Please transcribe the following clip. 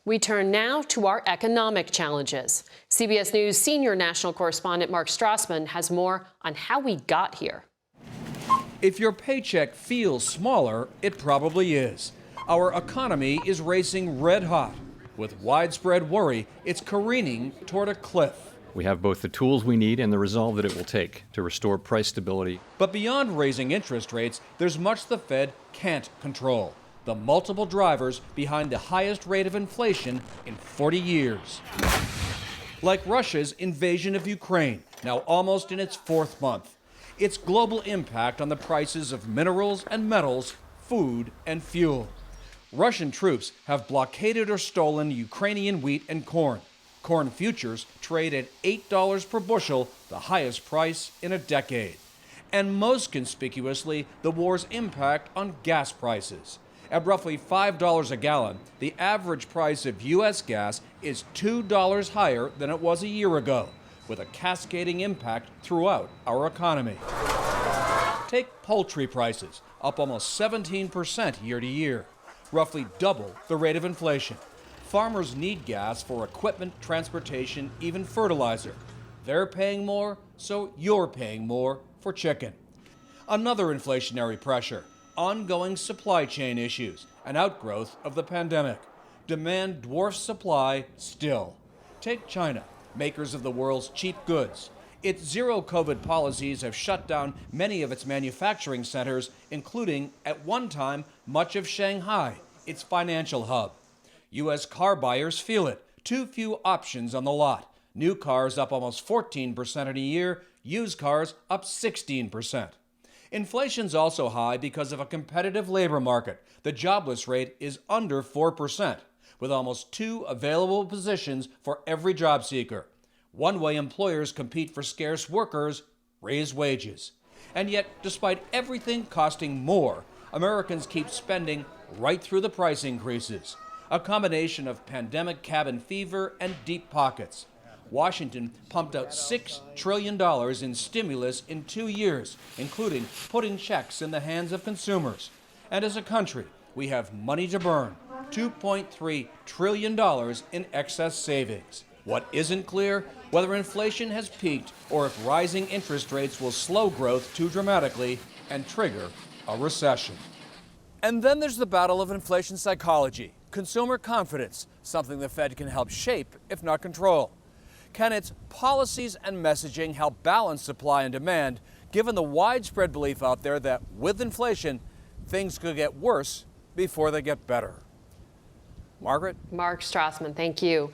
We turn now to our economic challenges. CBS News senior national correspondent Mark Strassmann has more on how we got here. If your paycheck feels smaller, it probably is. Our economy is racing red hot. With widespread worry, it's careening toward a cliff. We have both the tools we need and the resolve that it will take to restore price stability. But beyond raising interest rates, there's much the Fed can't control. The multiple drivers behind the highest rate of inflation in 40 years. Like Russia's invasion of Ukraine, now almost in its fourth month. Its global impact on the prices of minerals and metals, food and fuel. Russian troops have blockaded or stolen Ukrainian wheat and corn. Corn futures trade at $8 per bushel, the highest price in a decade. And most conspicuously, the war's impact on gas prices. At roughly $5 a gallon, the average price of U.S. gas is $2 higher than it was a year ago, with a cascading impact throughout our economy. Take poultry prices, up almost 17% year to year, roughly double the rate of inflation. Farmers need gas for equipment, transportation, even fertilizer. They're paying more, so you're paying more for chicken. Another inflationary pressure, ongoing supply chain issues, an outgrowth of the pandemic. Demand dwarfs supply still. Take China, makers of the world's cheap goods. Its zero-COVID policies have shut down many of its manufacturing centers, including, at one time, much of Shanghai, its financial hub. U.S. car buyers feel it. Too few options on the lot. New cars up almost 14% in a year, used cars up 16%. Inflation's also high because of a competitive labor market. The jobless rate is under 4%, with almost 2 available positions for every job seeker. One way employers compete for scarce workers, raise wages. And yet, despite everything costing more, Americans keep spending right through the price increases. A combination of pandemic cabin fever and deep pockets. Washington pumped out $6 trillion in stimulus in 2 years, including putting checks in the hands of consumers. And as a country, we have money to burn, $2.3 trillion in excess savings. What isn't clear? Whether inflation has peaked or if rising interest rates will slow growth too dramatically and trigger a recession. And then there's the battle of inflation psychology, consumer confidence, something the Fed can help shape, if not control. Can its policies and messaging help balance supply and demand, given the widespread belief out there that with inflation, things could get worse before they get better? Margaret? Mark Strassmann, thank you.